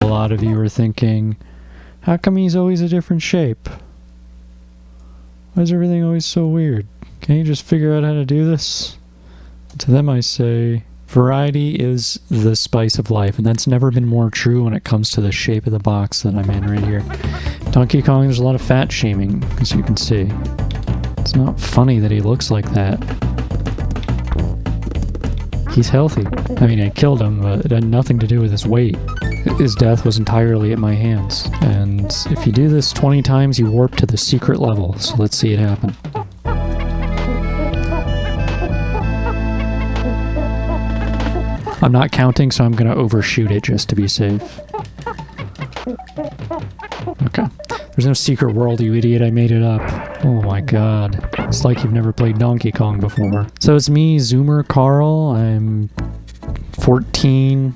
A lot of you are thinking, how come he's always a different shape? Why is everything always so weird? Can't you just figure out how to do this? To them I say, variety is the spice of life, and that's never been more true when it comes to the shape of the box that I'm in right here. Donkey Kong, there's a lot of fat shaming, as you can see. It's not funny that he looks like that. He's healthy. I mean, I killed him, but it had nothing to do with his weight. His death was entirely at my hands. And if you do this 20 times, you warp to the secret level. So let's see it happen. I'm not counting, so I'm going to overshoot it just to be safe. Okay. There's no secret world, you idiot. I made it up. Oh my god. It's like you've never played Donkey Kong before. So it's me, Zoomer Carl. I'm 14.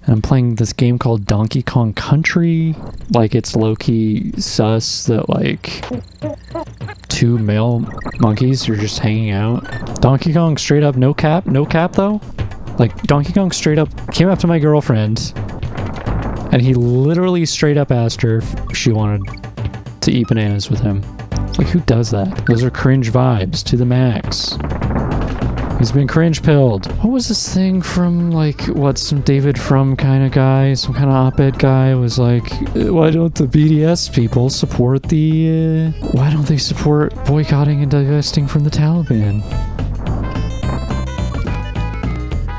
And I'm playing this game called Donkey Kong Country. Like, it's low-key sus that, like, 2 male monkeys are just hanging out. Donkey Kong straight up no cap though. Like, Donkey Kong straight up came up to my girlfriend, and he literally straight up asked her if she wanted to eat bananas with him. Like, who does that? Those are cringe vibes to the max. He's been cringe-pilled. What was this thing from, like, what, some David Frum kind of guy, some kind of op-ed guy was like, why don't the BDS people support the, why don't they support boycotting and divesting from the Taliban?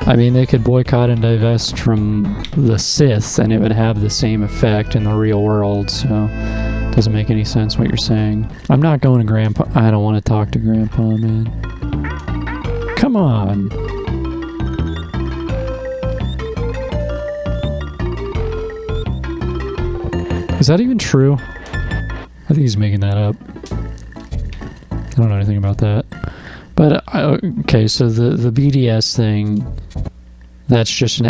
I mean, they could boycott and divest from the Sith, and it would have the same effect in the real world, so it doesn't make any sense what you're saying. I'm not going to Grandpa. I don't want to talk to Grandpa, man. Come on. Is that even true? I think he's making that up. I don't know anything about that. But, okay, so the BDS thing, that's just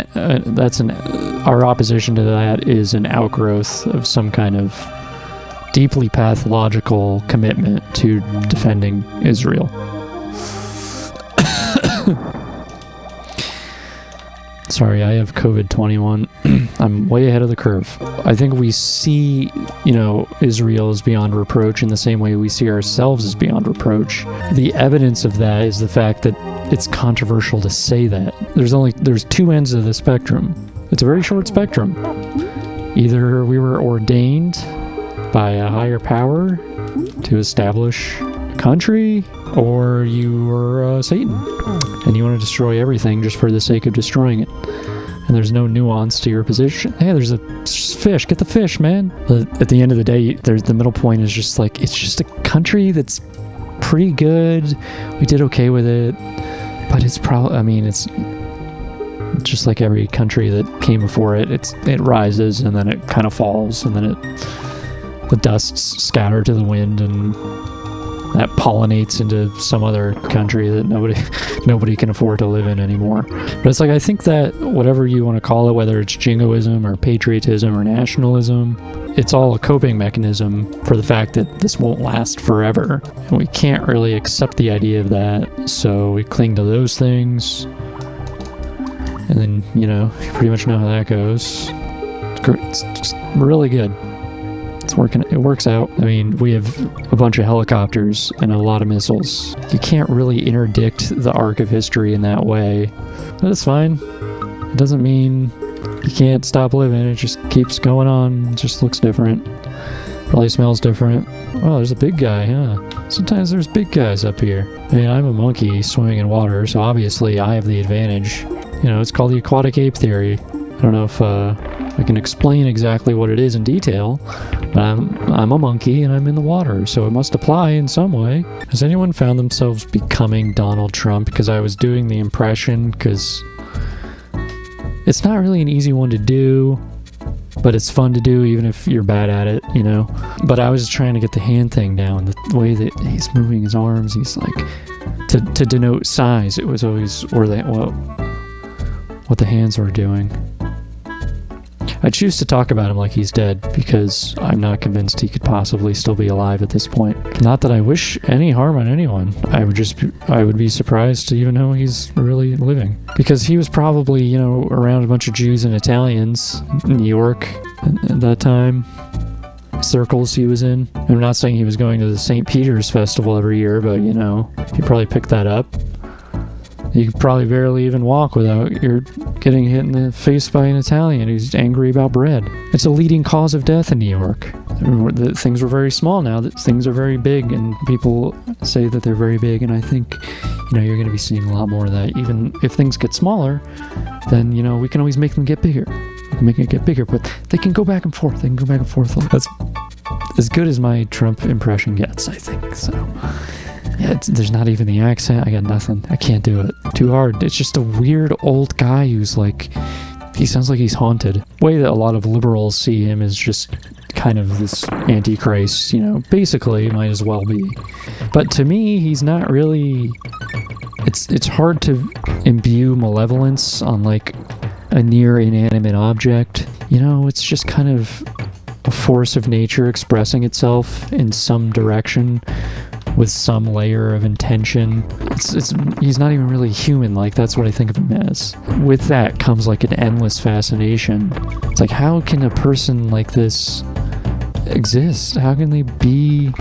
our opposition to that is an outgrowth of some kind of deeply pathological commitment to defending Israel. Sorry, I have COVID-21. I'm way ahead of the curve. I think we see, Israel as beyond reproach in the same way we see ourselves as beyond reproach. The evidence of that is the fact that it's controversial to say that. There's 2 ends of the spectrum. It's a very short spectrum. Either we were ordained by a higher power to establish a country, or you were Satan, and you want to destroy everything just for the sake of destroying it. And there's no nuance to your position. Hey, there's a fish. Get the fish, man. But at the end of the day, the middle point is just like, it's just a country that's pretty good. We did okay with it, but it's probably, it's just like every country that came before it. It rises and then it kind of falls, and then the dusts scatter to the wind, and that pollinates into some other country that nobody can afford to live in anymore. But it's like, I think that whatever you want to call it, whether it's jingoism or patriotism or nationalism, it's all a coping mechanism for the fact that this won't last forever. And we can't really accept the idea of that, so we cling to those things. And then, you pretty much know how that goes. It's just really good. It works out. I mean, we have a bunch of helicopters and a lot of missiles. You can't really interdict the arc of history in that way. But it's fine. It doesn't mean you can't stop living. It just keeps going on. It just looks different. Probably smells different. Oh, there's a big guy, huh? Sometimes there's big guys up here. I mean, I'm a monkey swimming in water, so obviously I have the advantage. It's called the aquatic ape theory. I don't know if I can explain exactly what it is in detail, but I'm a monkey and I'm in the water, so it must apply in some way. Has anyone found themselves becoming Donald Trump? Because I was doing the impression, because it's not really an easy one to do, but it's fun to do even if you're bad at it, But I was trying to get the hand thing down, the way that he's moving his arms, he's like, to denote size, it was always, what the hands were doing. I choose to talk about him like he's dead because I'm not convinced he could possibly still be alive at this point. Not that I wish any harm on anyone. I would be surprised to even know he's really living. Because he was probably, you know, around a bunch of Jews and Italians in New York at that time. Circles he was in. I'm not saying he was going to the St. Peter's Festival every year, but, you know, he probably picked that up. You could probably barely even walk without you're getting hit in the face by an Italian who's angry about bread. It's a leading cause of death in New York. Things were very small now. That things are very big, and people say that they're very big, and I think, you know, you're going to be seeing a lot more of that. Even if things get smaller, then, you know, we can always make them get bigger. We can make it get bigger, but they can go back and forth. They can go back and forth. That's as good as my Trump impression gets, I think, so... Yeah, there's not even the accent. I got nothing. I can't do it. Too hard. It's just a weird old guy who's like... He sounds like he's haunted. The way that a lot of liberals see him is just kind of this antichrist, you know. Basically, might as well be. But to me, he's not really... It's hard to imbue malevolence on like a near inanimate object. You know, it's just kind of a force of nature expressing itself in some direction with some layer of intention. He's not even really human, like that's what I think of him as. With that comes like an endless fascination. It's like, how can a person like this exist? How can they be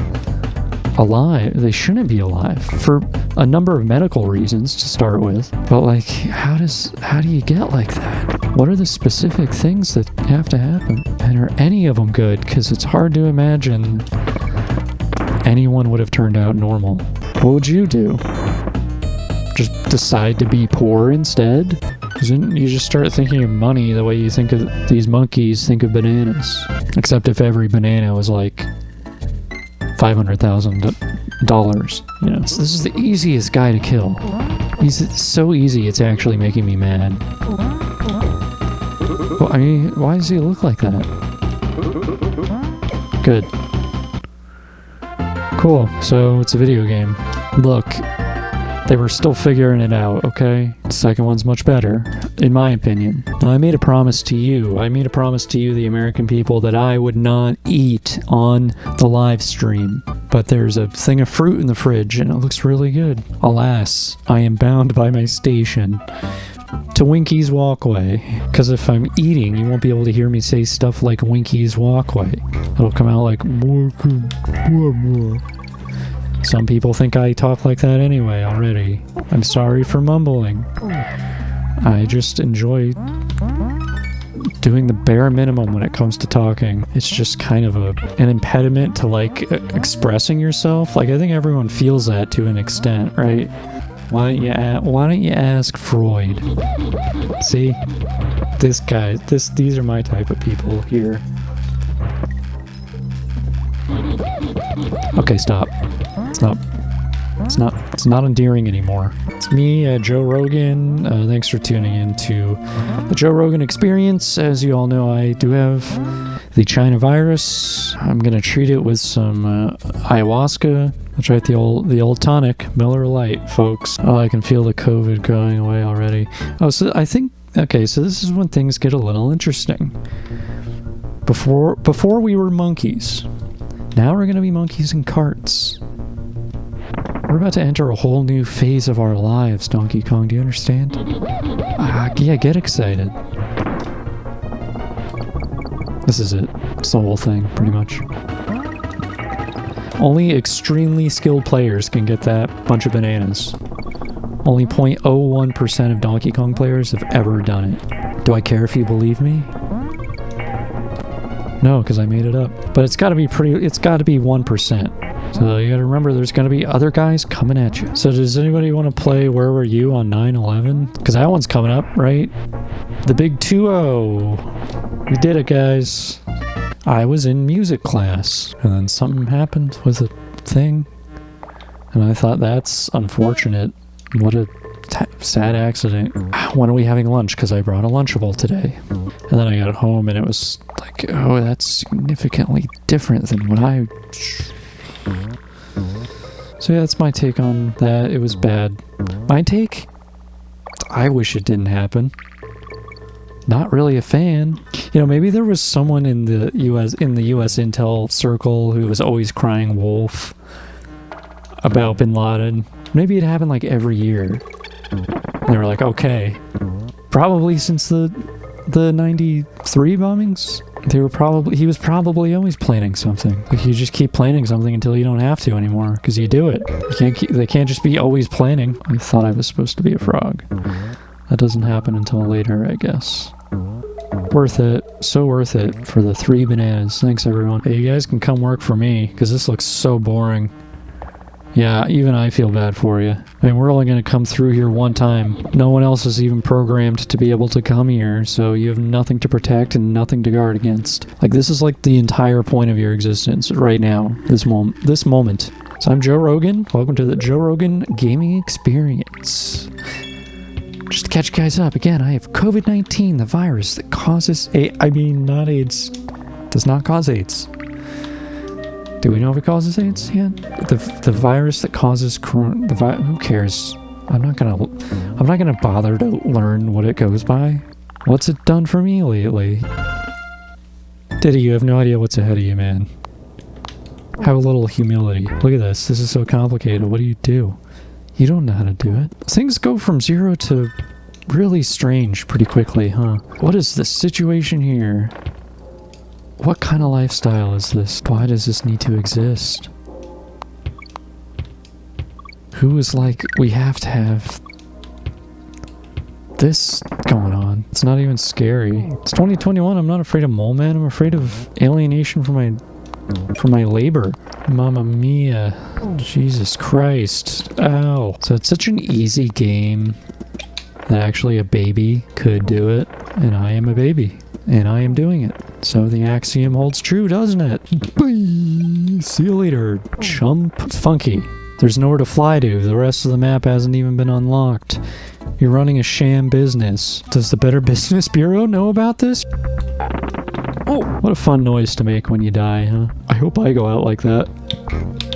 alive? They shouldn't be alive for a number of medical reasons to start with. But like, how do you get like that? What are the specific things that have to happen? And are any of them good? Because it's hard to imagine anyone would have turned out normal. What would you do? Just decide to be poor instead? Doesn't you just start thinking of money the way you think of these monkeys think of bananas? Except if every banana was like $500,000. You know, this is the easiest guy to kill. He's so easy, it's actually making me mad. Well, I mean, why does he look like that? Good. Cool, so it's a video game. Look, they were still figuring it out, okay? The second one's much better, in my opinion. I made a promise to you, the American people, that I would not eat on the live stream. But there's a thing of fruit in the fridge, and it looks really good. Alas, I am bound by my station to Winky's Walkway, because if I'm eating, you won't be able to hear me say stuff like Winky's Walkway. It'll come out like... Some people think I talk like that anyway already. I'm sorry for mumbling. I just enjoy doing the bare minimum when it comes to talking. It's just kind of an impediment to like expressing yourself. Like I think everyone feels that to an extent, right? Why don't you ask Freud? See? This guy, these are my type of people here. Okay, stop. It's not endearing anymore. It's me, Joe Rogan. Thanks for tuning in to the Joe Rogan Experience. As you all know, I do have the China virus. I'm gonna treat it with some ayahuasca. I'll try the old tonic, Miller Lite, folks. Oh, I can feel the COVID going away already. Oh, so I think, okay, so this is when things get a little interesting. Before we were monkeys, now we're gonna be monkeys in carts. We're about to enter a whole new phase of our lives, Donkey Kong. Do you understand? Yeah, get excited. This is it. It's the whole thing, pretty much. Only extremely skilled players can get that bunch of bananas. Only 0.01% of Donkey Kong players have ever done it. Do I care if you believe me? No, because I made it up. But it's gotta be 1%. So you gotta remember there's gonna be other guys coming at you. So does anybody want to play Where Were You on 9/11? Because that one's coming up, right? The big 2-0. We did it, guys. I was in music class, and then something happened with a thing. And I thought, that's unfortunate. What a sad accident. When are we having lunch? Because I brought a Lunchable today. And then I got home and it was like, oh, that's significantly different than what I... So yeah, that's my take on that. It was bad. My take? I wish it didn't happen. not really a fan. You know, maybe there was someone in the US intel circle who was always crying wolf about bin Laden. Maybe it happened like every year. They were like, okay. Probably since the 93 bombings, he was probably always planning something. Like, you just keep planning something until you don't have to anymore, because you do it. They can't just be always planning. I thought I was supposed to be a frog. That doesn't happen until later, I guess. Worth it. So worth it for the 3 bananas. Thanks, everyone. Hey, you guys can come work for me, because this looks so boring. Yeah, even I feel bad for you. I mean, we're only going to come through here one time. No one else is even programmed to be able to come here, so you have nothing to protect and nothing to guard against. Like, this is like the entire point of your existence right now, this moment. So I'm Joe Rogan. Welcome to the Joe Rogan Gaming Experience. Just to catch you guys up, again, I have COVID-19, the virus that causes not AIDS. Does not cause AIDS. Do we know if it causes AIDS yet? The virus that causes who cares? I'm not gonna bother to learn what it goes by. What's it done for me lately? Diddy, you have no idea what's ahead of you, man. Have a little humility. Look at this. This is so complicated. What do you do? You don't know how to do it. Things go from 0 to really strange pretty quickly, huh? What is the situation here? What kind of lifestyle is this? Why does this need to exist? Who is like, we have to have this going on? It's not even scary. It's 2021. I'm not afraid of mole man. I'm afraid of alienation from my labor. Mamma mia. Jesus Christ. Ow. So it's such an easy game that actually a baby could do it, and I am a baby. And I am doing it. So the axiom holds true, doesn't it? Bye. See you later, chump. It's funky. There's nowhere to fly to. The rest of the map hasn't even been unlocked. You're running a sham business. Does the Better Business Bureau know about this? Oh, what a fun noise to make when you die, huh? I hope I go out like that.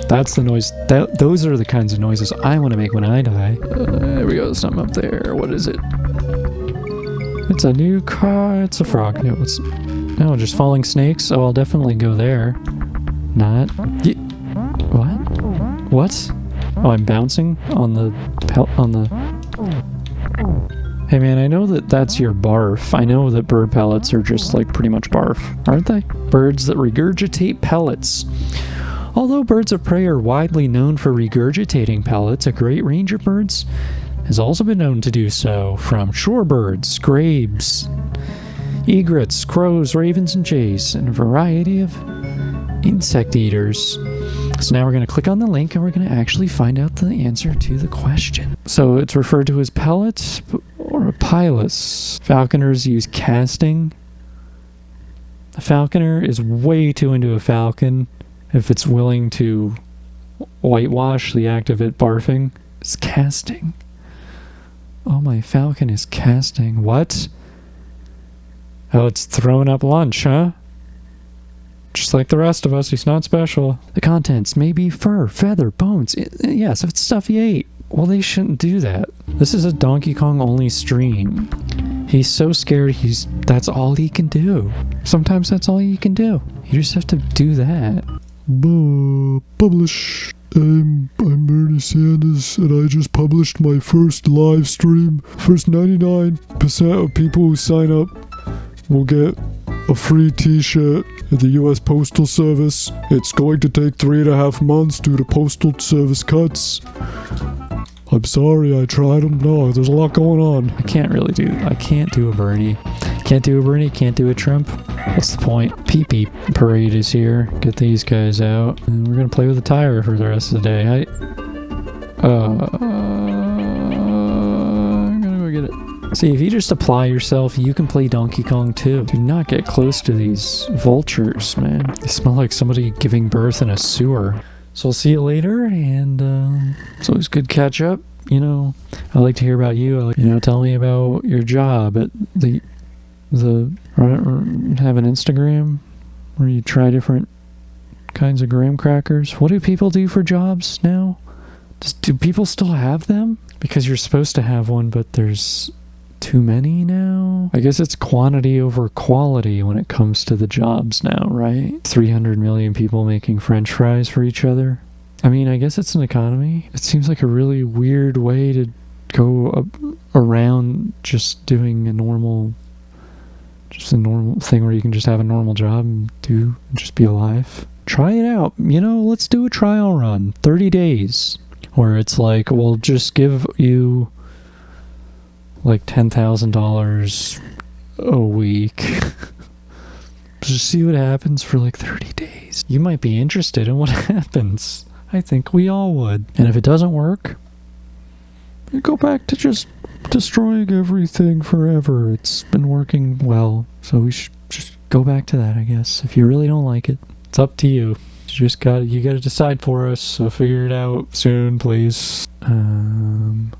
That's the noise. Those are the kinds of noises I want to make when I die. There we go. Something up there. What is it? It's a new car. It's a frog. No, just falling snakes. Oh, I'll definitely go there. Not. What? Oh, I'm bouncing on the Hey man, I know that that's your barf. I know that bird pellets are just like pretty much barf, aren't they? Birds that regurgitate pellets. Although birds of prey are widely known for regurgitating pellets, a great range of birds has also been known to do so, from shorebirds, grabes, egrets, crows, ravens, and jays, and a variety of insect eaters. So now we're going to click on the link and we're going to actually find out the answer to the question. So it's referred to as pellets or a pilus. Falconers use casting. A falconer is way too into a falcon if it's willing to whitewash the act of it barfing. It's casting. Oh, my falcon is casting. What? Oh, it's throwing up lunch, huh? Just like the rest of us, he's not special. The contents may be fur, feather, bones. Yes, if it's stuff he ate. Well, they shouldn't do that. This is a Donkey Kong only stream. He's so scared that's all he can do. Sometimes that's all you can do. You just have to do that. Publish. I'm Bernie Sanders, and I just published my first live stream. First 99% of people who sign up will get a free t-shirt at the U.S. Postal Service. It's going to take 3.5 months due to postal service cuts. I'm sorry, I tried them. No, there's a lot going on. I can't do a Bernie. Can't do a Bernie, can't do a Trump. What's the point? Pee-pee parade is here. Get these guys out. And we're gonna play with the tire for the rest of the day. I'm gonna go get it. See, if you just apply yourself, you can play Donkey Kong too. Do not get close to these vultures, man. They smell like somebody giving birth in a sewer. So I'll see you later, and it's always good catch up. You know, I like to hear about you. Tell me about your job at the have an Instagram where you try different kinds of graham crackers. What do people do for jobs now? Do people still have them? Because you're supposed to have one, but there's too many now? I guess it's quantity over quality when it comes to the jobs now, right? 300 million people making French fries for each other. I mean, I guess it's an economy. It seems like a really weird way to go around just doing a normal thing where you can just have a normal job and just be alive. Try it out. Let's do a trial run. 30 days. Where it's like, we'll just give you like $10,000 a week. Just see what happens for like 30 days. You might be interested in what happens. I think we all would. And if it doesn't work, you go back to just destroying everything forever. It's been working well. So we should just go back to that, I guess. If you really don't like it, it's up to you. You gotta decide for us, so figure it out soon, please. So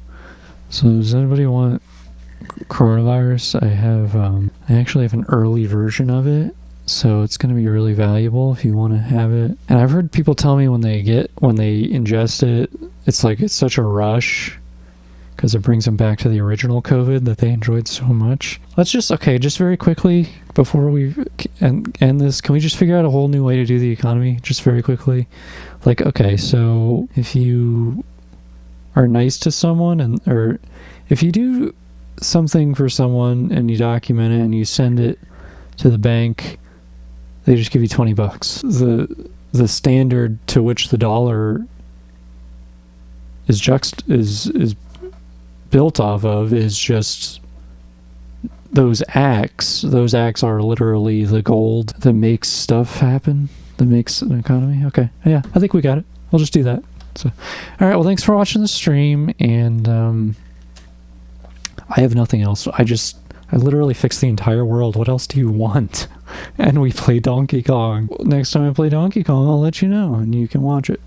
does anybody want coronavirus? I actually have an early version of it, so it's gonna be really valuable if you want to have it. And I've heard people tell me when they ingest it, it's such a rush, because it brings them back to the original COVID that they enjoyed so much. Just very quickly, before we end this, can we just figure out a whole new way to do the economy? Just very quickly. So if you are nice to someone, or if you do something for someone and you document it and you send it to the bank, they just give you $20. The standard to which the dollar is built off of is just those acts. Those acts are literally the gold that makes stuff happen, that makes an economy. Okay, yeah, I think we got it. We'll just do that. So, all right, well, thanks for watching the stream, and I have nothing else. I literally fixed the entire world. What else do you want? And we play Donkey Kong. Next time I play Donkey Kong, I'll let you know, and you can watch it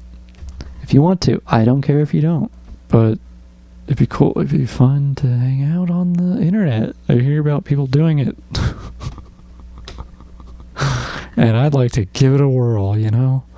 if you want to. I don't care if you don't, but it'd be cool. It'd be fun to hang out on the internet. I hear about people doing it. And I'd like to give it a whirl,